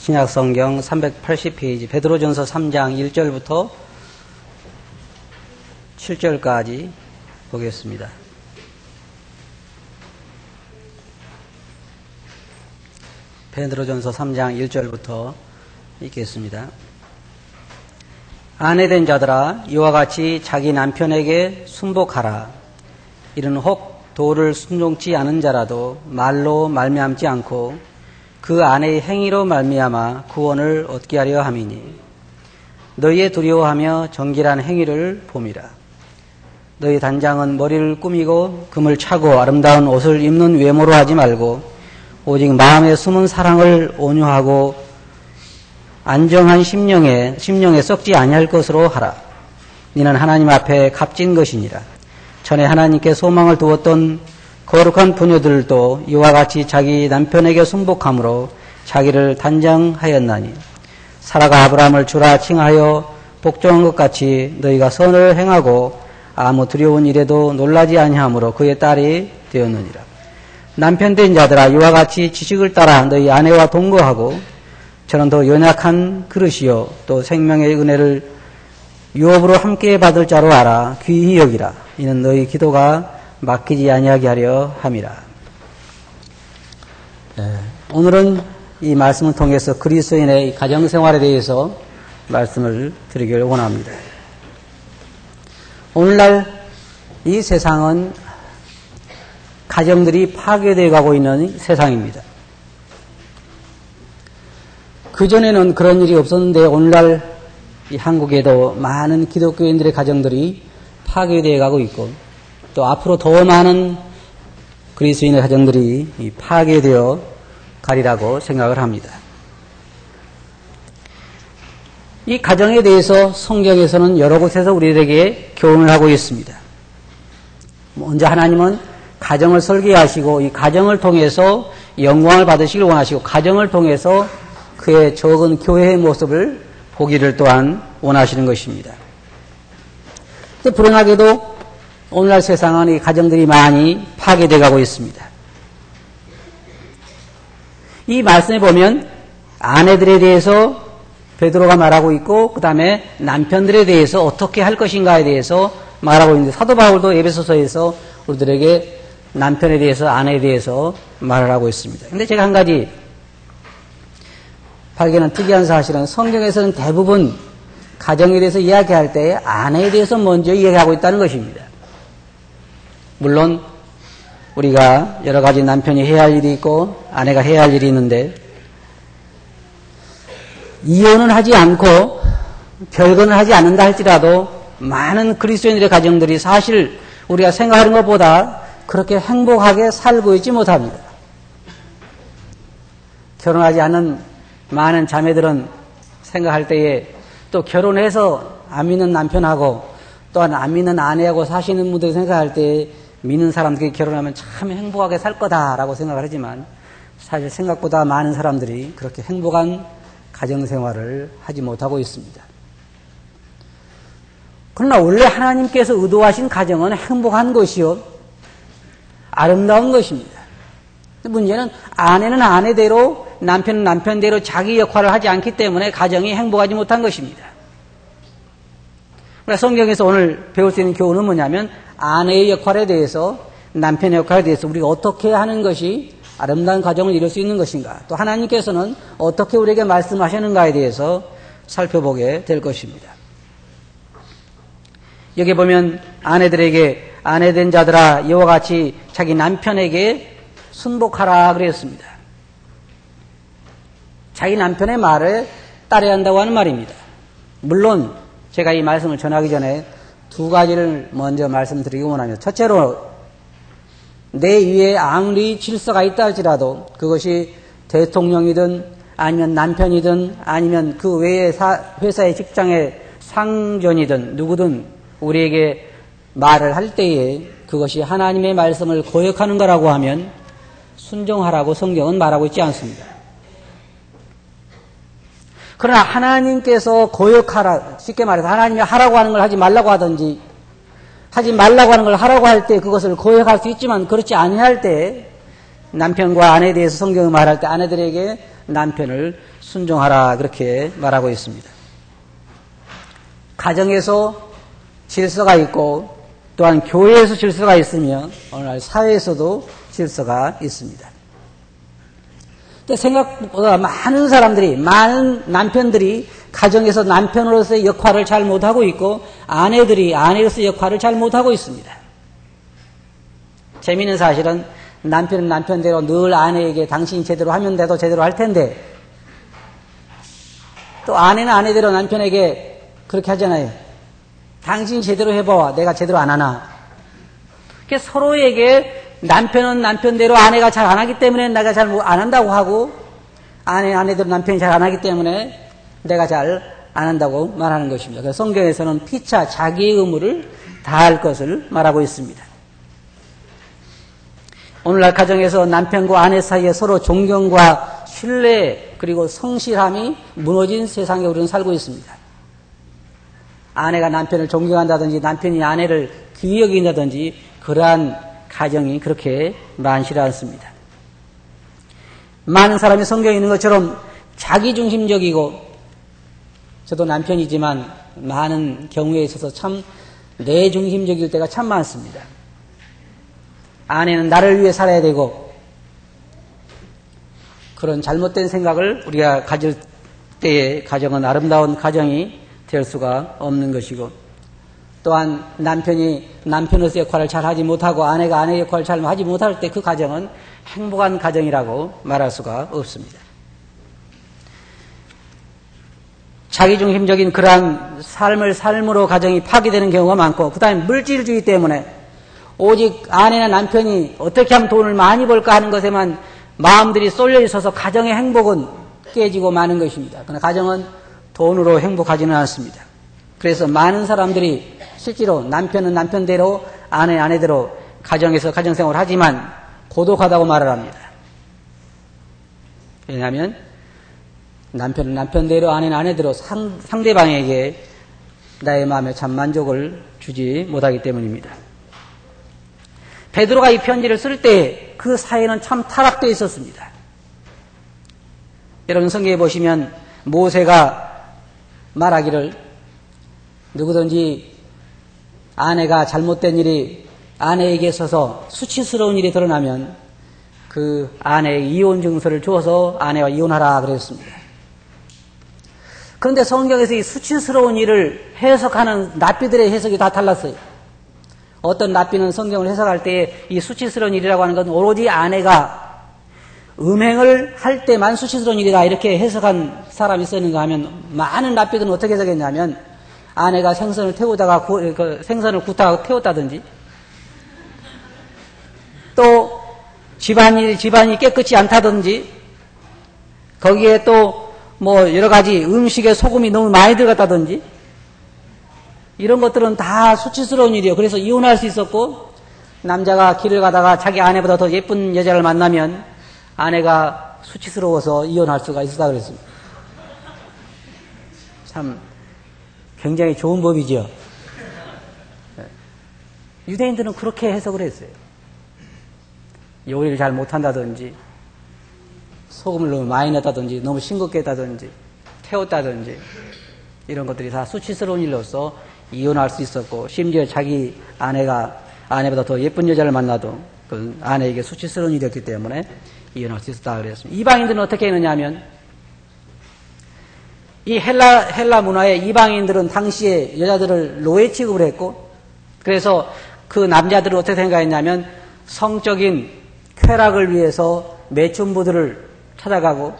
신약성경 380페이지 베드로전서 3장 1절부터 7절까지 보겠습니다. 베드로전서 3장 1절부터 읽겠습니다. 아내된 자들아 이와 같이 자기 남편에게 순복하라. 이는 혹 도를 순종치 않은 자라도 말로 말미암지 않고 그 아내의 행위로 말미암아 구원을 얻게 하려 함이니 너희의 두려워하며 정결한 행위를 봄이라. 너희 단장은 머리를 꾸미고 금을 차고 아름다운 옷을 입는 외모로 하지 말고 오직 마음에 숨은 사랑을 온유하고 안정한 심령에 썩지 아니할 것으로 하라. 이는 하나님 앞에 값진 것이니라. 전에 하나님께 소망을 두었던 거룩한 부녀들도 이와 같이 자기 남편에게 순복함으로 자기를 단장하였나니 사라가 아브라함을 주라 칭하여 복종한 것 같이 너희가 선을 행하고 아무 두려운 일에도 놀라지 아니하므로 그의 딸이 되었느니라. 남편된 자들아 이와 같이 지식을 따라 너희 아내와 동거하고 저는 더 연약한 그릇이요 또 생명의 은혜를 유업으로 함께 받을 자로 알아 귀히 여기라. 이는 너희 기도가 막히지 아니하게 하려 함이라. 오늘은 이 말씀을 통해서 그리스도인의 가정생활에 대해서 말씀을 드리기를 원합니다. 오늘날 이 세상은 가정들이 파괴되어 가고 있는 세상입니다. 그전에는 그런 일이 없었는데 오늘날 이 한국에도 많은 기독교인들의 가정들이 파괴되어 가고 있고 또 앞으로 더 많은 그리스도인의 가정들이 파괴되어 가리라고 생각을 합니다. 이 가정에 대해서 성경에서는 여러 곳에서 우리에게 교훈을 하고 있습니다. 먼저 하나님은 가정을 설계하시고 이 가정을 통해서 영광을 받으시길 원하시고 가정을 통해서 그의 적은 교회의 모습을 보기를 또한 원하시는 것입니다. 불행하게도 오늘날 세상은 이 가정들이 많이 파괴되어 가고 있습니다. 이 말씀에 보면 아내들에 대해서 베드로가 말하고 있고 그 다음에 남편들에 대해서 어떻게 할 것인가에 대해서 말하고 있는데 사도 바울도 에베소서에서 우리들에게 남편에 대해서 아내에 대해서 말을 하고 있습니다. 그런데 제가 한 가지 발견한 특이한 사실은 성경에서는 대부분 가정에 대해서 이야기할 때 아내에 대해서 먼저 이야기하고 있다는 것입니다. 물론 우리가 여러 가지 남편이 해야 할 일이 있고 아내가 해야 할 일이 있는데 이혼은 하지 않고 별거는 하지 않는다 할지라도 많은 그리스도인들의 가정들이 사실 우리가 생각하는 것보다 그렇게 행복하게 살고 있지 못합니다. 결혼하지 않은 많은 자매들은 생각할 때에 또 결혼해서 안 믿는 남편하고 또한 안 믿는 아내하고 사시는 분들이 생각할 때 믿는 사람들이 결혼하면 참 행복하게 살 거다라고 생각을 하지만 사실 생각보다 많은 사람들이 그렇게 행복한 가정생활을 하지 못하고 있습니다. 그러나 원래 하나님께서 의도하신 가정은 행복한 것이요 아름다운 것입니다. 문제는 아내는 아내대로 남편은 남편대로 자기 역할을 하지 않기 때문에 가정이 행복하지 못한 것입니다. 그래서 성경에서 오늘 배울 수 있는 교훈은 뭐냐면 아내의 역할에 대해서 남편의 역할에 대해서 우리가 어떻게 하는 것이 아름다운 가정을 이룰 수 있는 것인가 또 하나님께서는 어떻게 우리에게 말씀하시는가에 대해서 살펴보게 될 것입니다. 여기 보면 아내들에게 아내된 자들아 이와 같이 자기 남편에게 순복하라 그랬습니다. 자기 남편의 말을 따라야 한다고 하는 말입니다. 물론 제가 이 말씀을 전하기 전에 두 가지를 먼저 말씀드리기 원합니다. 첫째로 내 위에 아무리 질서가 있다 할지라도 그것이 대통령이든 아니면 남편이든 아니면 그 외의 회사의 직장의 상전이든 누구든 우리에게 말을 할 때에 그것이 하나님의 말씀을 거역하는 거라고 하면 순종하라고 성경은 말하고 있지 않습니다. 그러나 하나님께서 거역하라, 쉽게 말해서 하나님이 하라고 하는 걸 하지 말라고 하든지 하지 말라고 하는 걸 하라고 할 때 그것을 거역할 수 있지만 그렇지 아니할 때 남편과 아내에 대해서 성경이 말할 때 아내들에게 남편을 순종하라 그렇게 말하고 있습니다. 가정에서 질서가 있고 또한 교회에서 질서가 있으며 오늘날 사회에서도 질서가 있습니다. 근데 생각보다 많은 사람들이, 많은 남편들이 가정에서 남편으로서의 역할을 잘 못하고 있고 아내들이 아내로서의 역할을 잘 못하고 있습니다. 재미있는 사실은 남편은 남편대로 늘 아내에게 당신이 제대로 하면 돼도 제대로 할 텐데 또 아내는 아내대로 남편에게 그렇게 하잖아요. 당신이 제대로 해봐. 내가 제대로 안 하나. 그러니까 서로에게 남편은 남편대로 아내가 잘 안 하기 때문에 내가 잘 안 한다고 하고 아내대로 남편이 잘 안 하기 때문에 내가 잘 안 한다고 말하는 것입니다. 그래서 성경에서는 피차 자기의 의무를 다할 것을 말하고 있습니다. 오늘날 가정에서 남편과 아내 사이에 서로 존경과 신뢰 그리고 성실함이 무너진 세상에 우리는 살고 있습니다. 아내가 남편을 존경한다든지 남편이 아내를 귀히 여긴다든지 그러한 가정이 그렇게 많지 않습니다. 많은 사람이 성경에 있는 것처럼 자기중심적이고 저도 남편이지만 많은 경우에 있어서 참 내중심적일 때가 참 많습니다. 아내는 나를 위해 살아야 되고 그런 잘못된 생각을 우리가 가질 때에 가정은 아름다운 가정이 될 수가 없는 것이고 또한 남편이 남편으로서 역할을 잘 하지 못하고 아내가 아내의 역할을 잘 하지 못할 때 그 가정은 행복한 가정이라고 말할 수가 없습니다. 자기중심적인 그러한 삶으로 가정이 파괴되는 경우가 많고 그 다음에 물질주의 때문에 오직 아내나 남편이 어떻게 하면 돈을 많이 벌까 하는 것에만 마음들이 쏠려 있어서 가정의 행복은 깨지고 마는 것입니다. 그러나 가정은 돈으로 행복하지는 않습니다. 그래서 많은 사람들이 실제로 남편은 남편대로 아내는 아내대로 가정에서 가정생활을 하지만 고독하다고 말을 합니다. 왜냐하면 남편은 남편대로 아내는 아내대로 상대방에게 나의 마음에 참 만족을 주지 못하기 때문입니다. 베드로가 이 편지를 쓸 때 그 사회는 참 타락되어 있었습니다. 여러분 성경에 보시면 모세가 말하기를 누구든지 아내가 잘못된 일이 아내에게 있어서 수치스러운 일이 드러나면 그 아내의 이혼 증서를 주어서 아내와 이혼하라 그랬습니다. 그런데 성경에서 이 수치스러운 일을 해석하는 랍비들의 해석이 다 달랐어요. 어떤 랍비는 성경을 해석할 때 이 수치스러운 일이라고 하는 건 오로지 아내가 음행을 할 때만 수치스러운 일이다 이렇게 해석한 사람이 있었는가 하면 많은 랍비들은 어떻게 해석했냐면 아내가 생선을 태우다가 생선을 굽다가 태웠다든지 또 집안이 깨끗이 않다든지 거기에 또 뭐 여러 가지 음식에 소금이 너무 많이 들어갔다든지 이런 것들은 다 수치스러운 일이에요. 그래서 이혼할 수 있었고 남자가 길을 가다가 자기 아내보다 더 예쁜 여자를 만나면 아내가 수치스러워서 이혼할 수가 있었다 그랬습니다. 참 굉장히 좋은 법이죠. 유대인들은 그렇게 해석을 했어요. 요리를 잘 못한다든지 소금을 너무 많이 넣었다든지 너무 싱겁게 했다든지 태웠다든지 이런 것들이 다 수치스러운 일로서 이혼할 수 있었고 심지어 자기 아내보다 더 예쁜 여자를 만나도 그 아내에게 수치스러운 일이었기 때문에 이혼할 수 있었다 그랬습니다. 이방인들은 어떻게 했느냐 하면 이 헬라 문화에 이방인들은 당시에 여자들을 노예 취급을 했고 그래서 그 남자들은 어떻게 생각했냐면 성적인 쾌락을 위해서 매춘부들을 찾아가고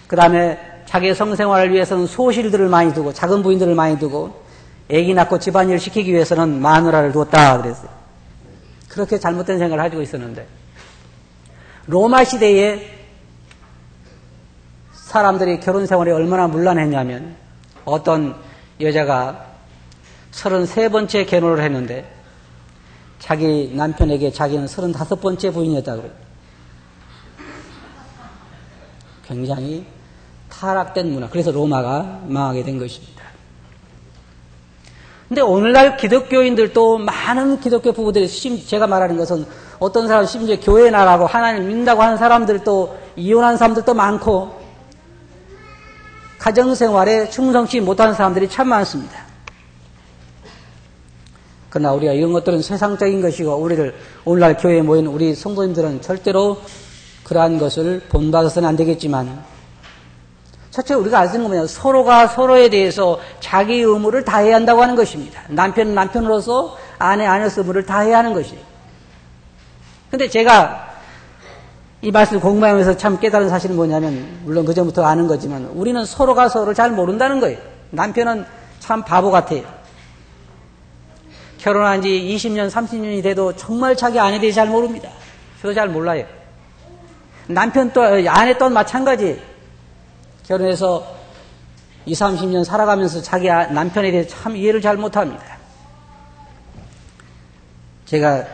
그 다음에 자기의 성생활을 위해서는 소실들을 많이 두고 작은 부인들을 많이 두고 애기 낳고 집안일을 시키기 위해서는 마누라를 두었다 그랬어요. 그렇게 잘못된 생각을 가지고 있었는데 로마 시대에 사람들이 결혼 생활에 얼마나 문란했냐면 어떤 여자가 33번째 결혼을 했는데 자기 남편에게 자기는 35번째 부인이었다고 그래요. 굉장히 타락된 문화. 그래서 로마가 망하게 된 것입니다. 근데 오늘날 기독교인들도 많은 기독교 부부들이 제가 말하는 것은 어떤 사람 심지어 교회 나가고 하나님 믿는다고 하는 사람들도 이혼한 사람들도 많고 가정생활에 충성치 못하는 사람들이 참 많습니다. 그러나 우리가 이런 것들은 세상적인 것이고 우리를 오늘날 교회에 모인 우리 성도님들은 절대로 그러한 것을 본받아서는 안 되겠지만 첫째 우리가 알 수 있는 건 뭐냐, 서로가 서로에 대해서 자기 의무를 다해야 한다고 하는 것입니다. 남편은 남편으로서 아내로서 의무를 다해야 하는 것이에요. 근데 제가 이 말씀을 공부하면서 참 깨달은 사실은 뭐냐면, 물론 그전부터 아는 거지만 우리는 서로가 서로를 잘 모른다는 거예요. 남편은 참 바보 같아요. 결혼한 지 20년, 30년이 돼도 정말 자기 아내에 대해 잘 모릅니다. 저도 잘 몰라요. 남편 또, 아내 또한 마찬가지. 결혼해서 20, 30년 살아가면서 자기 남편에 대해 참 이해를 잘 못합니다. 제가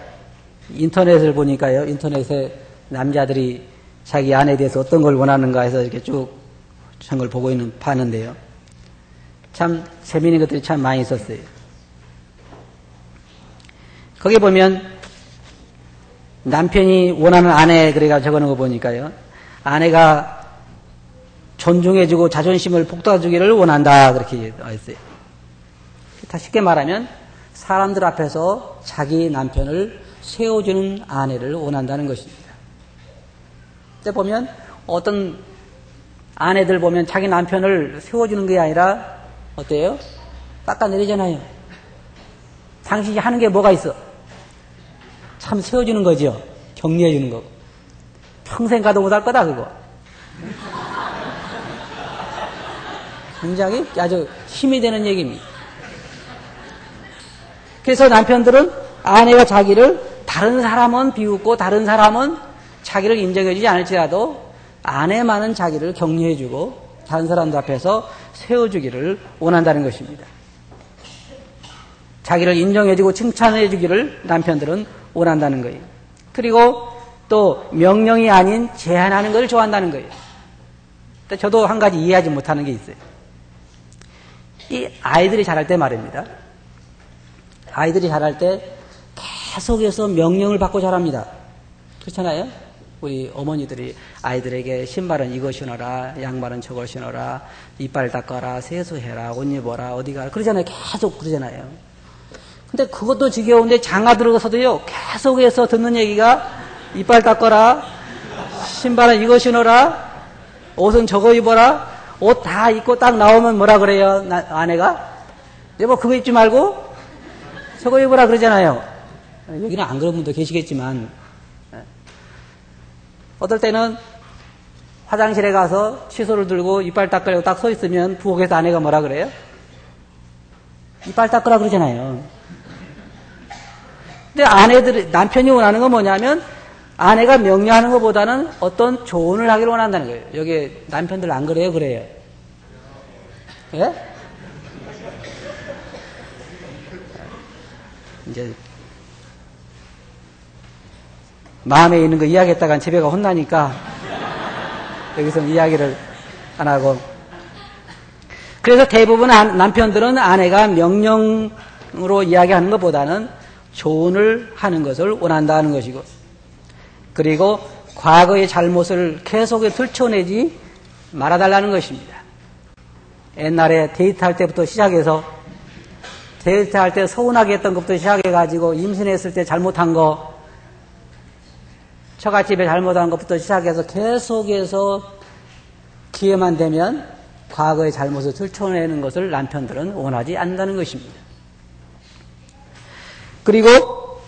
인터넷을 보니까요, 인터넷에 남자들이 자기 아내에 대해서 어떤 걸 원하는가 해서 이렇게 쭉 한 걸 보고 봤는데요. 참 재미있는 것들이 참 많이 있었어요. 거기 보면 남편이 원하는 아내 그래가 적어놓은 거 보니까요, 아내가 존중해주고 자존심을 북돋아주기를 원한다 그렇게 했어요. 다 쉽게 말하면 사람들 앞에서 자기 남편을 세워주는 아내를 원한다는 것입니다. 그때 보면 어떤 아내들 보면 자기 남편을 세워주는 게 아니라 어때요? 깎아내리잖아요. 당신이 하는 게 뭐가 있어? 참 세워주는 거죠. 격려해주는 거. 평생 가도 못할 거다 그거. 굉장히 아주 힘이 되는 얘기입니다. 그래서 남편들은 아내가 자기를 다른 사람은 비웃고 다른 사람은 자기를 인정해주지 않을지라도 아내만은 자기를 격려해주고 다른 사람들 앞에서 세워주기를 원한다는 것입니다. 자기를 인정해주고 칭찬해주기를 남편들은 원한다는 거예요. 그리고 또 명령이 아닌 제한하는 것을 좋아한다는 거예요. 저도 한 가지 이해하지 못하는 게 있어요. 이 아이들이 자랄 때 말입니다. 아이들이 자랄 때 계속해서 명령을 받고 자랍니다. 그렇잖아요? 우리 어머니들이 아이들에게 신발은 이거 신어라, 양말은 저거 신어라, 이빨 닦아라, 세수해라, 옷 입어라, 어디 가라. 그러잖아요. 계속 그러잖아요. 근데 그것도 지겨운데 장가 들어가서도요, 계속해서 듣는 얘기가 이빨 닦아라, 신발은 이거 신어라, 옷은 저거 입어라, 옷 다 입고 딱 나오면 뭐라 그래요, 아내가? 여보, 그거 입지 말고 저거 입으라 그러잖아요. 여기는 안 그런 분도 계시겠지만, 어떨 때는 화장실에 가서 칫솔을 들고 이빨 닦으려고 딱 서 있으면 부엌에서 아내가 뭐라 그래요? 이빨 닦으라 그러잖아요. 근데 남편이 원하는 건 뭐냐면, 아내가 명령하는 것보다는 어떤 조언을 하기를 원한다는 거예요. 여기 남편들 안 그래요? 그래요? 예? 이제 마음에 있는 거 이야기했다간 집에 가 혼나니까 여기서는 이야기를 안 하고, 그래서 대부분 남편들은 아내가 명령으로 이야기하는 것보다는 조언을 하는 것을 원한다는 것이고, 그리고 과거의 잘못을 계속 들춰내지 말아달라는 것입니다. 옛날에 데이트할 때부터 시작해서, 데이트할 때 서운하게 했던 것부터 시작해가지고 임신했을 때 잘못한 거, 처갓집에 잘못한 것부터 시작해서 계속해서 기회만 되면 과거의 잘못을 들춰내는 것을 남편들은 원하지 않는다는 것입니다. 그리고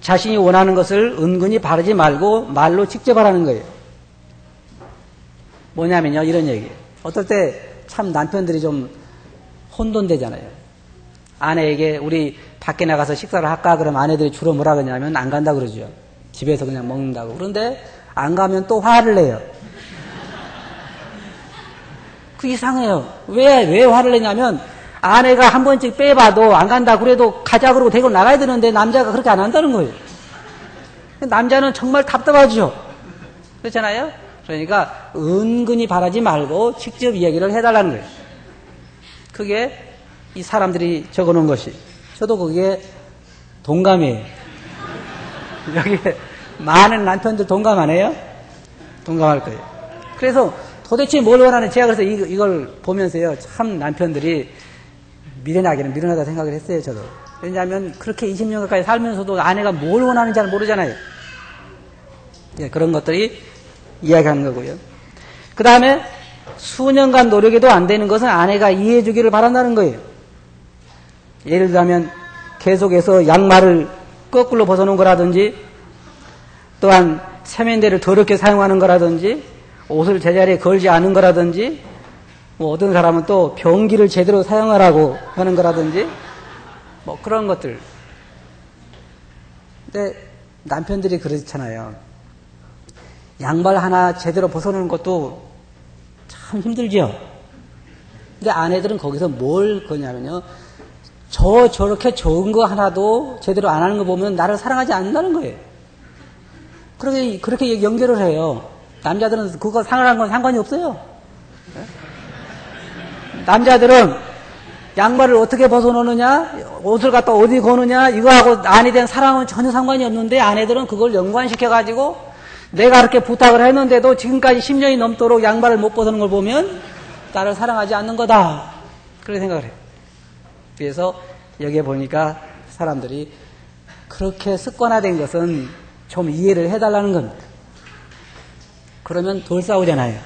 자신이 원하는 것을 은근히 바르지 말고 말로 직접 하라는 거예요. 뭐냐면요, 이런 얘기예요. 어떨 때 참 남편들이 좀 혼돈되잖아요. 아내에게 우리 밖에 나가서 식사를 할까? 그러면 아내들이 주로 뭐라 그러냐면 안 간다 그러죠. 집에서 그냥 먹는다고. 그런데 안 가면 또 화를 내요. 그 이상해요. 왜 화를 내냐면, 아내가 한 번씩 빼봐도 안 간다 그래도 가자 그러고 데리고 나가야 되는데 남자가 그렇게 안 한다는 거예요. 남자는 정말 답답하죠. 그렇잖아요? 그러니까 은근히 바라지 말고 직접 얘기를 해달라는 거예요. 그게 이 사람들이 적어놓은 것이. 저도 거기에 동감이에요. 여기에 많은 남편들 동감 안 해요? 동감할 거예요. 그래서 도대체 뭘 원하는, 제가 그래서 이걸 보면서요, 참 남편들이 미련하다 생각을 했어요, 저도. 왜냐하면 그렇게 20년 가까이 살면서도 아내가 뭘 원하는지 잘 모르잖아요. 예, 그런 것들이 이야기하는 거고요. 그 다음에 수년간 노력해도 안 되는 것은 아내가 이해해 주기를 바란다는 거예요. 예를 들자면 계속해서 양말을 거꾸로 벗어놓은 거라든지, 또한 세면대를 더럽게 사용하는 거라든지, 옷을 제자리에 걸지 않은 거라든지, 뭐 어떤 사람은 또 변기를 제대로 사용하라고 하는 거라든지, 뭐 그런 것들. 근데 남편들이 그렇잖아요. 양말 하나 제대로 벗어놓는 것도 참 힘들죠. 근데 아내들은 거기서 뭘 거냐면요, 저렇게 좋은 거 하나도 제대로 안 하는 거 보면 나를 사랑하지 않는다는 거예요. 그렇게 연결을 해요. 남자들은 그거 상하는 건 상관이 없어요. 남자들은 양말을 어떻게 벗어놓느냐, 옷을 갖다 어디 거느냐, 이거하고 아내에 대한 사랑은 전혀 상관이 없는데, 아내들은 그걸 연관시켜가지고 내가 그렇게 부탁을 했는데도 지금까지 10년이 넘도록 양말을 못 벗는 걸 보면 나를 사랑하지 않는 거다, 그렇게 생각을 해요. 그래서 여기에 보니까 사람들이 그렇게 습관화된 것은 좀 이해를 해달라는 겁니다. 그러면 덜 싸우잖아요.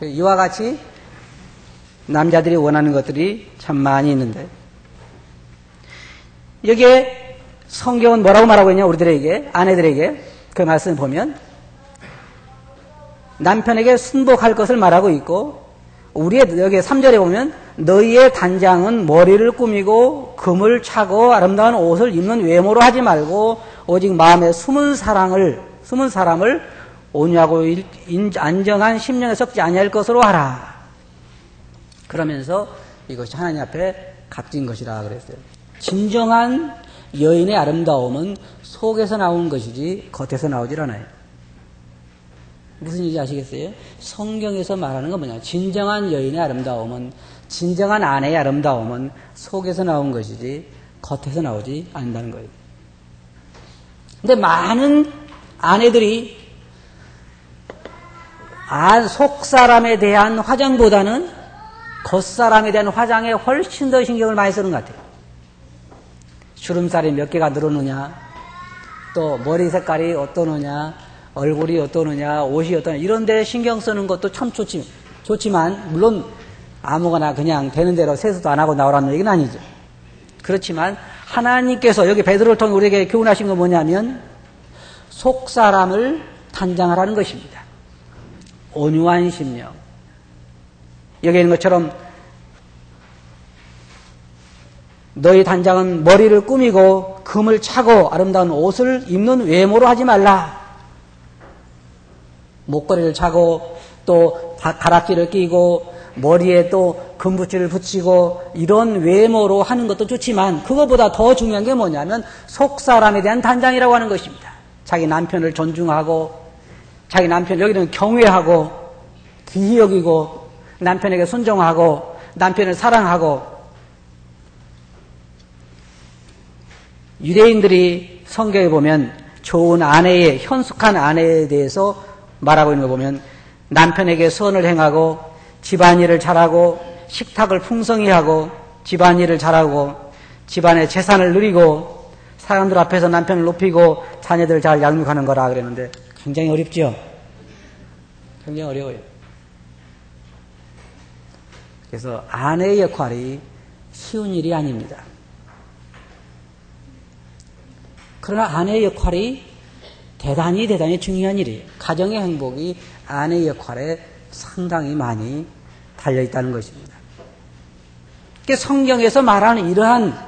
이와 같이 남자들이 원하는 것들이 참 많이 있는데, 여기에 성경은 뭐라고 말하고 있냐, 우리들에게, 아내들에게. 그 말씀을 보면 남편에게 순복할 것을 말하고 있고, 우리의 여기 3절에 보면 너희의 단장은 머리를 꾸미고 금을 차고 아름다운 옷을 입는 외모로 하지 말고 오직 마음에 숨은 사람을 온유하고 안정한 심령에 썩지 아니할 것으로 하라. 그러면서 이것이 하나님 앞에 값진 것이라 그랬어요. 진정한 여인의 아름다움은 속에서 나오는 것이지 겉에서 나오질 않아요. 무슨 얘기인지 아시겠어요? 성경에서 말하는 건 뭐냐, 진정한 여인의 아름다움은, 진정한 아내의 아름다움은 속에서 나온 것이지 겉에서 나오지 않는다는 거예요. 근데 많은 아내들이 속사람에 대한 화장보다는 겉사람에 대한 화장에 훨씬 더 신경을 많이 쓰는 것 같아요. 주름살이 몇 개가 늘었느냐, 또 머리 색깔이 어떠느냐, 얼굴이 어떠느냐, 옷이 어떠느냐, 이런 데 신경 쓰는 것도 참 좋지만, 물론 아무거나 그냥 되는 대로 세수도 안 하고 나오라는 얘기는 아니죠. 그렇지만 하나님께서 여기 베드로를 통해 우리에게 교훈하신 건 뭐냐면, 속 사람을 단장하라는 것입니다. 온유한 심령. 여기 있는 것처럼 너희 단장은 머리를 꾸미고 금을 차고 아름다운 옷을 입는 외모로 하지 말라. 목걸이를 차고 또 가락지를 끼고 머리에 또 금붙이를 붙이고 이런 외모로 하는 것도 좋지만, 그것보다 더 중요한 게 뭐냐면 속 사람에 대한 단장이라고 하는 것입니다. 자기 남편을 존중하고, 자기 남편 여기는 경외하고 귀히 여기고, 남편에게 순종하고 남편을 사랑하고. 유대인들이 성경에 보면 좋은 아내의, 현숙한 아내에 대해서 말하고 있는 거 보면 남편에게 선을 행하고 집안일을 잘하고 식탁을 풍성히 하고 집안일을 잘하고 집안의 재산을 누리고 사람들 앞에서 남편을 높이고 자녀들을 잘 양육하는 거라 그랬는데, 굉장히 어렵죠? 굉장히 어려워요. 그래서 아내의 역할이 쉬운 일이 아닙니다. 그러나 아내의 역할이 대단히 중요한 일이에요. 가정의 행복이 아내의 역할에 상당히 많이 달려있다는 것입니다. 성경에서 말하는 이러한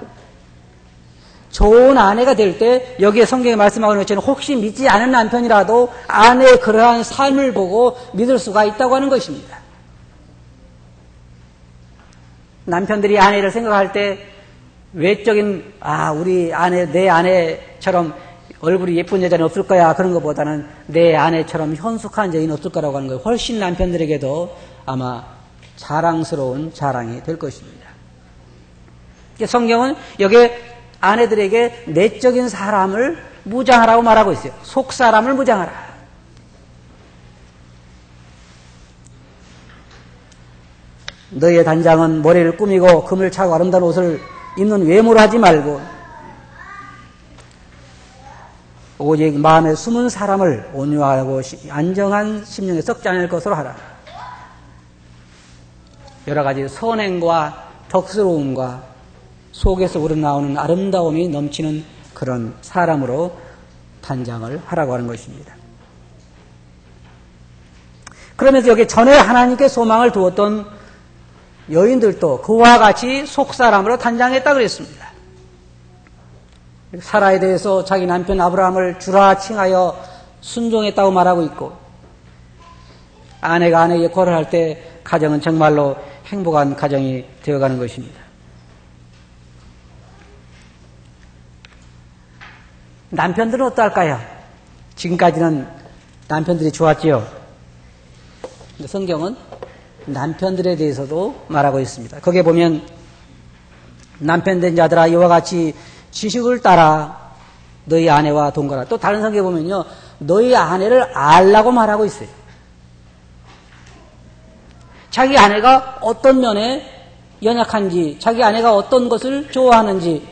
좋은 아내가 될 때, 여기에 성경에 말씀하는 것처럼 혹시 믿지 않은 남편이라도 아내의 그러한 삶을 보고 믿을 수가 있다고 하는 것입니다. 남편들이 아내를 생각할 때 외적인, 우리 아내, 내 아내처럼 얼굴이 예쁜 여자는 없을 거야, 그런 것보다는 내 아내처럼 현숙한 여인은 없을 거라고 하는 거예요. 훨씬 남편들에게도 아마 자랑스러운 자랑이 될 것입니다. 성경은 여기에 아내들에게 내적인 사람을 무장하라고 말하고 있어요. 속 사람을 무장하라. 너희의 단장은 머리를 꾸미고 금을 차고 아름다운 옷을 입는 외모로 하지 말고 오직 마음에 숨은 사람을 온유하고 안정한 심령에 썩지 않을 것으로 하라. 여러 가지 선행과 덕스러움과 속에서 우러나오는 아름다움이 넘치는 그런 사람으로 단장을 하라고 하는 것입니다. 그러면서 여기 전에 하나님께 소망을 두었던 여인들도 그와 같이 속사람으로 단장했다 그랬습니다. 사라에 대해서 자기 남편 아브라함을 주라 칭하여 순종했다고 말하고 있고, 아내가 아내의 역할을 할 때 가정은 정말로 행복한 가정이 되어가는 것입니다. 남편들은 어떨까요? 지금까지는 남편들이 좋았지요. 근데 성경은 남편들에 대해서도 말하고 있습니다. 거기에 보면 남편 된 자들아 이와 같이 지식을 따라 너희 아내와 동거하라. 또 다른 성경에 보면요, 너희 아내를 알라고 말하고 있어요. 자기 아내가 어떤 면에 연약한지, 자기 아내가 어떤 것을 좋아하는지,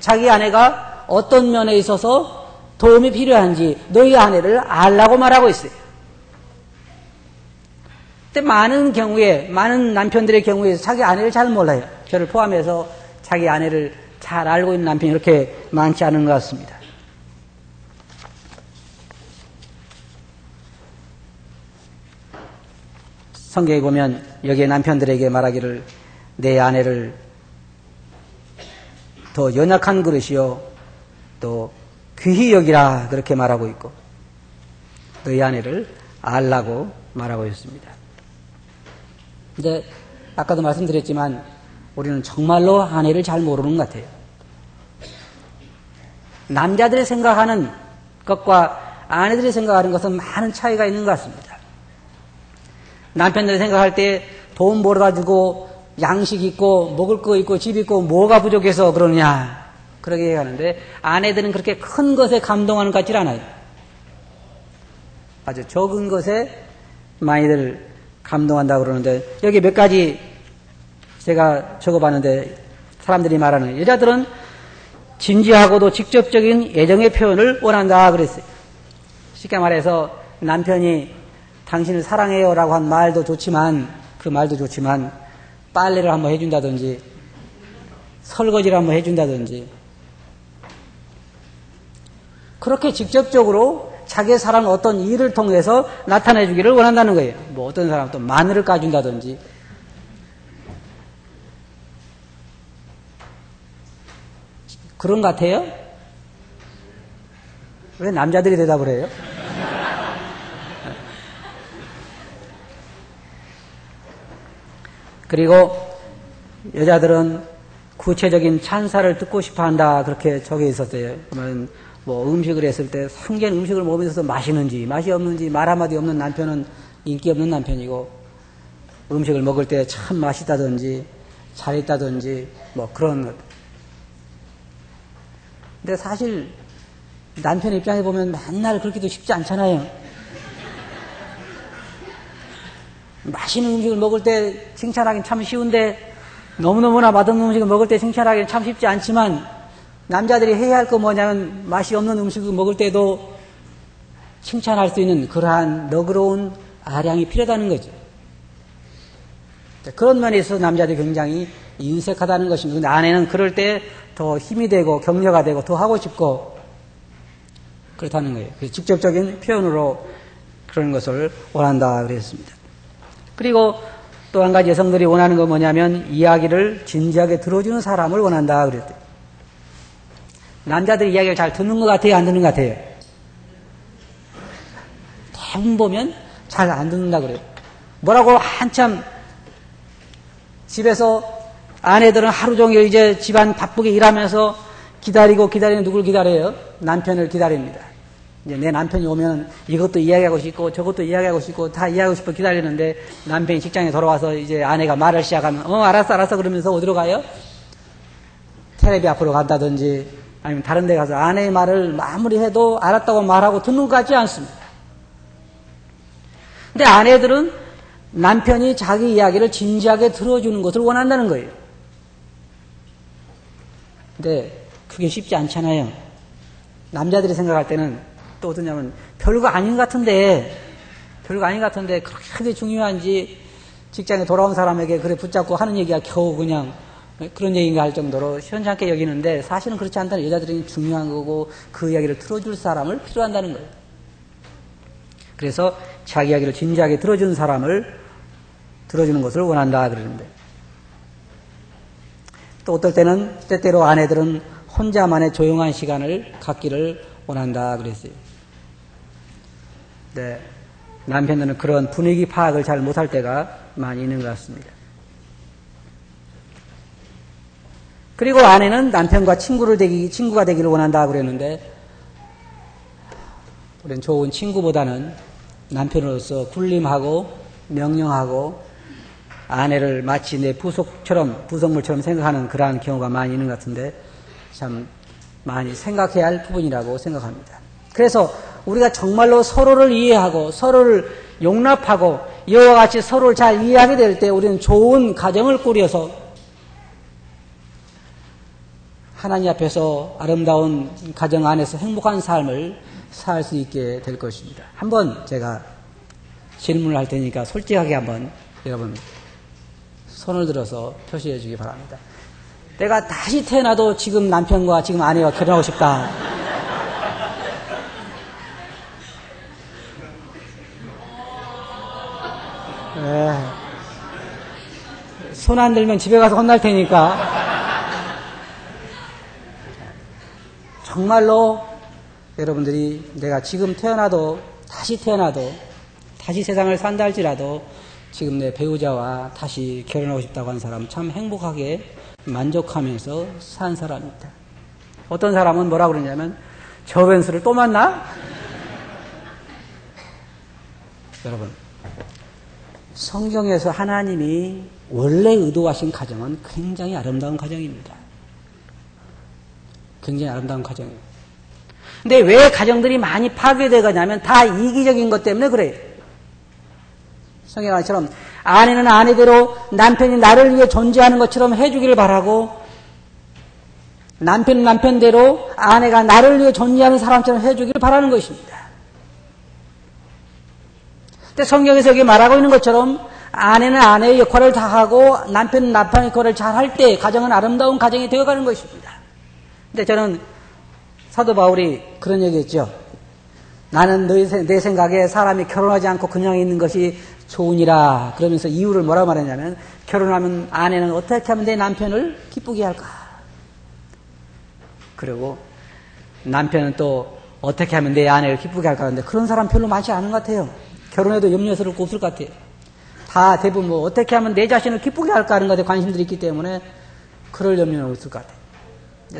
자기 아내가 어떤 면에 있어서 도움이 필요한지 너희 아내를 알라고 말하고 있어요. 근데 많은 경우에, 많은 남편들의 경우에 자기 아내를 잘 몰라요. 저를 포함해서 자기 아내를 잘 알고 있는 남편이 그렇게 많지 않은 것 같습니다. 성경에 보면 여기에 남편들에게 말하기를 내 아내를 더 연약한 그릇이요 또 귀히 여기라 그렇게 말하고 있고, 너희 아내를 알라고 말하고 있습니다. 근데 아까도 말씀드렸지만 우리는 정말로 아내를 잘 모르는 것 같아요. 남자들이 생각하는 것과 아내들이 생각하는 것은 많은 차이가 있는 것 같습니다. 남편들이 생각할 때 돈 벌어가지고 양식 있고 먹을 거 있고 집 있고 뭐가 부족해서 그러냐 그렇게 얘기하는데, 아내들은 그렇게 큰 것에 감동하는 것 같지 않아요. 아주 적은 것에 많이들 감동한다고 그러는데, 여기 몇 가지 제가 적어봤는데 사람들이 말하는, 여자들은 진지하고도 직접적인 애정의 표현을 원한다 그랬어요. 쉽게 말해서 남편이 당신을 사랑해요 라고 한 말도 좋지만, 그 말도 좋지만 빨래를 한번 해준다든지 설거지를 한번 해준다든지 그렇게 직접적으로 자기의 사랑 어떤 일을 통해서 나타내 주기를 원한다는 거예요. 뭐 어떤 사람은 또 마늘을 까준다든지. 그런 것 같아요? 왜 남자들이 대답을 해요? 그리고 여자들은 구체적인 찬사를 듣고 싶어 한다 그렇게 적혀 있었어요. 그러면 뭐 음식을 했을 때 상견 음식을 먹으면서 맛있는지 맛이 없는지 말 한마디 없는 남편은 인기 없는 남편이고, 음식을 먹을 때 참 맛있다든지 잘했다든지 뭐 그런 것. 근데 사실 남편 입장에 보면 맨날 그렇게도 쉽지 않잖아요. 맛있는 음식을 먹을 때 칭찬하기는 참 쉬운데, 너무너무나 맛없는 음식을 먹을 때 칭찬하기는 참 쉽지 않지만, 남자들이 해야 할 거 뭐냐면 맛이 없는 음식을 먹을 때도 칭찬할 수 있는 그러한 너그러운 아량이 필요하다는 거죠. 그런 면에 있어서 남자들이 굉장히 인색하다는 것입니다. 근데 아내는 그럴 때 더 힘이 되고 격려가 되고 더 하고 싶고 그렇다는 거예요. 그래서 직접적인 표현으로 그런 것을 원한다 그랬습니다. 그리고 또 한 가지 여성들이 원하는 건 뭐냐면 이야기를 진지하게 들어주는 사람을 원한다 그랬대요. 남자들이 이야기를 잘 듣는 것 같아요? 안 듣는 것 같아요? 대부분 보면 잘 안 듣는다 그래요. 뭐라고 한참 집에서 아내들은 하루 종일 이제 집안 바쁘게 일하면서 기다리는 누굴 기다려요? 남편을 기다립니다. 이제 내 남편이 오면 이것도 이야기하고 싶고 저것도 이야기하고 싶고 다 이야기하고 싶어 기다리는데, 남편이 직장에 돌아와서 이제 아내가 말을 시작하면 알았어 그러면서 어디로 가요? 텔레비 앞으로 간다든지 아니면 다른 데 가서 아내의 말을 마무리해도 알았다고 말하고 듣는 것 같지 않습니다. 근데 아내들은 남편이 자기 이야기를 진지하게 들어주는 것을 원한다는 거예요. 근데 그게 쉽지 않잖아요. 남자들이 생각할 때는 또 어떠냐면 별거 아닌 것 같은데 그렇게 중요한지 직장에 돌아온 사람에게 그래 붙잡고 하는 얘기가 겨우 그냥 그런 얘기인가 할 정도로 시원찮게 여기는데 사실은 그렇지 않다는, 여자들이 중요한 거고 그 이야기를 들어줄 사람을 필요한다는 거예요. 그래서 자기 이야기를 진지하게 들어주는 사람을 들어주는 것을 원한다 그러는데, 또 어떨 때는 때때로 아내들은 혼자만의 조용한 시간을 갖기를 원한다 그랬어요. 네, 남편들은 그런 분위기 파악을 잘 못할 때가 많이 있는 것 같습니다. 그리고 아내는 남편과 친구가 되기를 원한다 그랬는데, 우리는 좋은 친구보다는 남편으로서 군림하고 명령하고 아내를 마치 내 부속물처럼 생각하는 그러한 경우가 많이 있는 것 같은데, 참 많이 생각해야 할 부분이라고 생각합니다. 그래서 우리가 정말로 서로를 이해하고 서로를 용납하고 이와 같이 서로를 잘 이해하게 될 때 우리는 좋은 가정을 꾸려서 하나님 앞에서 아름다운 가정 안에서 행복한 삶을 살 수 있게 될 것입니다. 한번 제가 질문을 할 테니까 솔직하게 한번 여러분 손을 들어서 표시해 주기 바랍니다. 내가 다시 태어나도 지금 남편과 지금 아내와 결혼하고 싶다. 손 안 들면 집에 가서 혼날 테니까. 정말로 여러분들이 내가 지금 다시 세상을 산다 할지라도 지금 내 배우자와 다시 결혼하고 싶다고 하는 사람은 참 행복하게 만족하면서 산 사람입니다. 어떤 사람은 뭐라 그러냐면 저 변수를 또 만나? 여러분, 성경에서 하나님이 원래 의도하신 가정은 굉장히 아름다운 가정입니다. 굉장히 아름다운 가정이에요. 근데 왜 가정들이 많이 파괴되어 가냐면 다 이기적인 것 때문에 그래요. 성경처럼 아내는 아내대로 남편이 나를 위해 존재하는 것처럼 해주기를 바라고, 남편은 남편대로 아내가 나를 위해 존재하는 사람처럼 해주기를 바라는 것입니다. 근데 성경에서 여기 말하고 있는 것처럼 아내는 아내의 역할을 다 하고 남편은 남편의 역할을 잘 할 때 가정은 아름다운 가정이 되어가는 것입니다. 근데 저는 사도 바울이 그런 얘기했죠. 나는 내 생각에 사람이 결혼하지 않고 그냥 있는 것이 좋으니라. 그러면서 이유를 뭐라고 말했냐면, 결혼하면 아내는 어떻게 하면 내 남편을 기쁘게 할까? 그리고 남편은 또 어떻게 하면 내 아내를 기쁘게 할까 하는데, 그런 사람 별로 많지 않은 것 같아요. 결혼해도 염려스러울 거 없을 것 같아요. 다 대부분 어떻게 하면 내 자신을 기쁘게 할까 하는 것에 관심들이 있기 때문에 그럴 염려는 없을 것 같아요.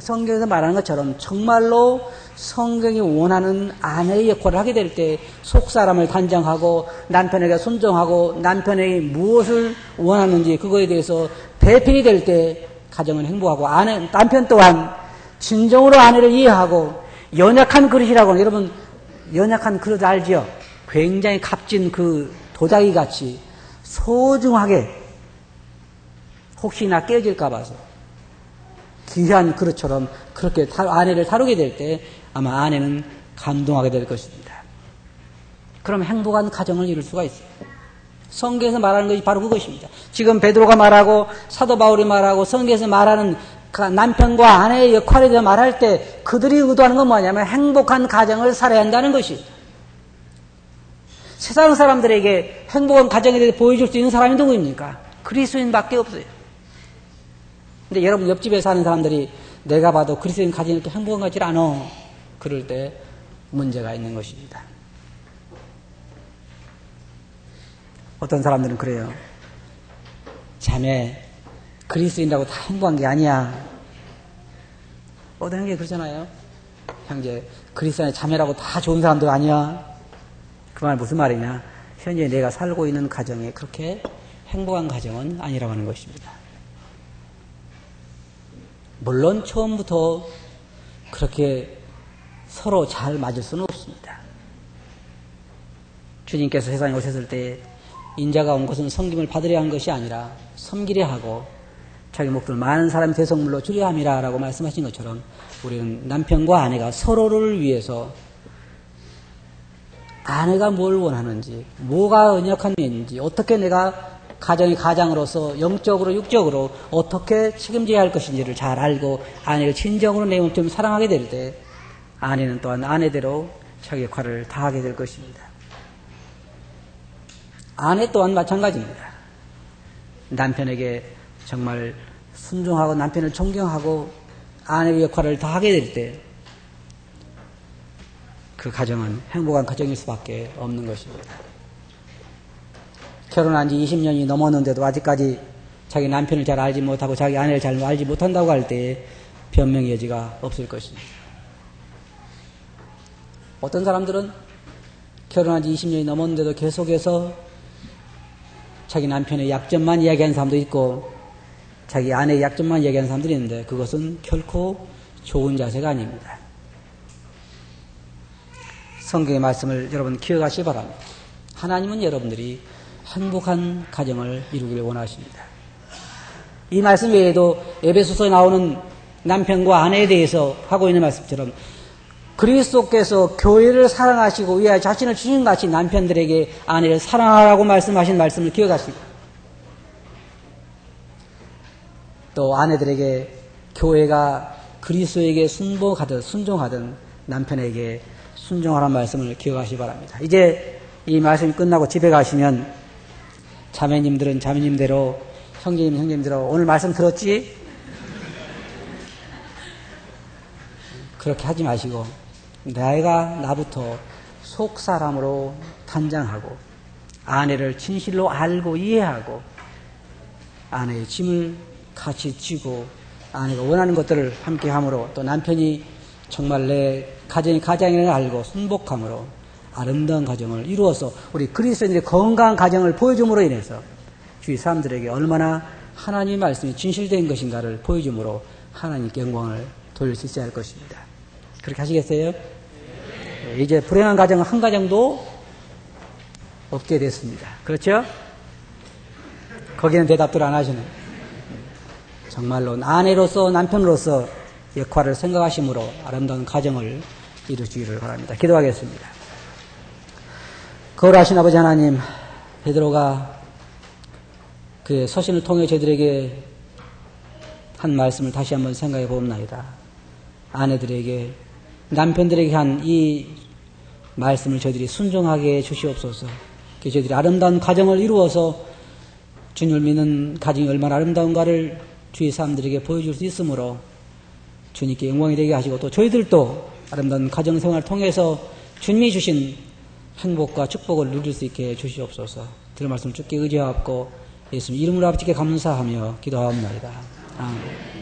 성경에서 말하는 것처럼 정말로 성경이 원하는 아내의 역할을 하게 될 때 속사람을 단정하고 남편에게 순종하고 남편이 무엇을 원하는지 그거에 대해서 배필이 될 때 가정은 행복하고, 남편 또한 진정으로 아내를 이해하고 연약한 그릇이라고, 여러분 연약한 그릇 알지요? 굉장히 값진 그 도자기 같이 소중하게 혹시나 깨질까 봐서 귀한 그릇처럼 그렇게 아내를 다루게 될 때 아마 아내는 감동하게 될 것입니다. 그럼 행복한 가정을 이룰 수가 있어요. 성경에서 말하는 것이 바로 그것입니다. 지금 베드로가 말하고 사도 바울이 말하고 성경에서 말하는 남편과 아내의 역할에 대해 말할 때 그들이 의도하는 건 뭐냐면 행복한 가정을 살아야 한다는 것이에요. 세상 사람들에게 행복한 가정에 대해 보여줄 수 있는 사람이 누구입니까? 그리스도인밖에 없어요. 근데 여러분 옆집에 사는 사람들이 내가 봐도 그리스도인 가정이 이렇게 행복한 것 같지 않아. 그럴 때 문제가 있는 것입니다. 어떤 사람들은 그래요. 자매, 그리스도인이라고 다 행복한 게 아니야. 어떤 형제 그러잖아요. 형제, 그리스도인의 자매라고 다 좋은 사람도 아니야. 그 말 무슨 말이냐. 현재 내가 살고 있는 가정에 그렇게 행복한 가정은 아니라고 하는 것입니다. 물론 처음부터 그렇게 서로 잘 맞을 수는 없습니다. 주님께서 세상에 오셨을 때 인자가 온 것은 섬김을 받으려 한 것이 아니라 섬기려 하고 자기 목숨을 많은 사람의 대성물로 주려 함이라 라고 말씀하신 것처럼 우리는 남편과 아내가 서로를 위해서 아내가 뭘 원하는지, 뭐가 언약한 면인지, 어떻게 내가 가정의 가장으로서 영적으로 육적으로 어떻게 책임져야 할 것인지를 잘 알고 아내를 진정으로 내 몸처럼 사랑하게 될 때 아내는 또한 아내대로 자기 역할을 다하게 될 것입니다. 아내 또한 마찬가지입니다. 남편에게 정말 순종하고 남편을 존경하고 아내의 역할을 다하게 될 때 그 가정은 행복한 가정일 수밖에 없는 것입니다. 결혼한 지 20년이 넘었는데도 아직까지 자기 남편을 잘 알지 못하고 자기 아내를 잘 알지 못한다고 할 때 변명의 여지가 없을 것입니다. 어떤 사람들은 결혼한 지 20년이 넘었는데도 계속해서 자기 남편의 약점만 이야기하는 사람도 있고 자기 아내의 약점만 이야기하는 사람들이 있는데 그것은 결코 좋은 자세가 아닙니다. 성경의 말씀을 여러분 기억하시기 바랍니다. 하나님은 여러분들이 행복한 가정을 이루기를 원하십니다. 이 말씀 외에도 에베소서에 나오는 남편과 아내에 대해서 하고 있는 말씀처럼 그리스도께서 교회를 사랑하시고 위하여 자신을 주신 같이 남편들에게 아내를 사랑하라고 말씀하신 말씀을 기억하시고 또 아내들에게 교회가 그리스도에게 순종하든 남편에게 순종하라는 말씀을 기억하시기 바랍니다. 이제 이 말씀이 끝나고 집에 가시면 자매님들은 자매님대로 형제님대로 오늘 말씀 들었지? 그렇게 하지 마시고 내가 나부터 속사람으로 단장하고 아내를 진실로 알고 이해하고 아내의 짐을 같이 지고 아내가 원하는 것들을 함께 함으로 또 남편이 정말 내 가정이 가장이라는 걸 알고 순복함으로 아름다운 가정을 이루어서 우리 그리스도인들의 건강한 가정을 보여줌으로 인해서 주위 사람들에게 얼마나 하나님의 말씀이 진실된 것인가를 보여줌으로 하나님께 영광을 돌릴 수 있어야 할 것입니다. 그렇게 하시겠어요? 이제 불행한 가정은 한 가정도 없게 됐습니다. 그렇죠? 거기는 대답들 안 하시네. 정말로 아내로서 남편으로서 역할을 생각하심으로 아름다운 가정을 이루시기를 바랍니다. 기도하겠습니다. 거룩하신 아버지 하나님, 베드로가 그의 서신을 통해 저희들에게 한 말씀을 다시 한번 생각해 봅니다. 아내들에게 남편들에게 한 이 말씀을 저희들이 순종하게 해 주시옵소서. 저희들이 아름다운 가정을 이루어서 주님을 믿는 가정이 얼마나 아름다운가를 주위 사람들에게 보여줄 수 있으므로 주님께 영광이 되게 하시고 또 저희들도 아름다운 가정생활을 통해서 주님이 주신 행복과 축복을 누릴 수 있게 해 주시옵소서. 들은 말씀 주께 의지하옵고 예수님 이름으로 아버지께 감사하며 기도하옵나이다. 아멘.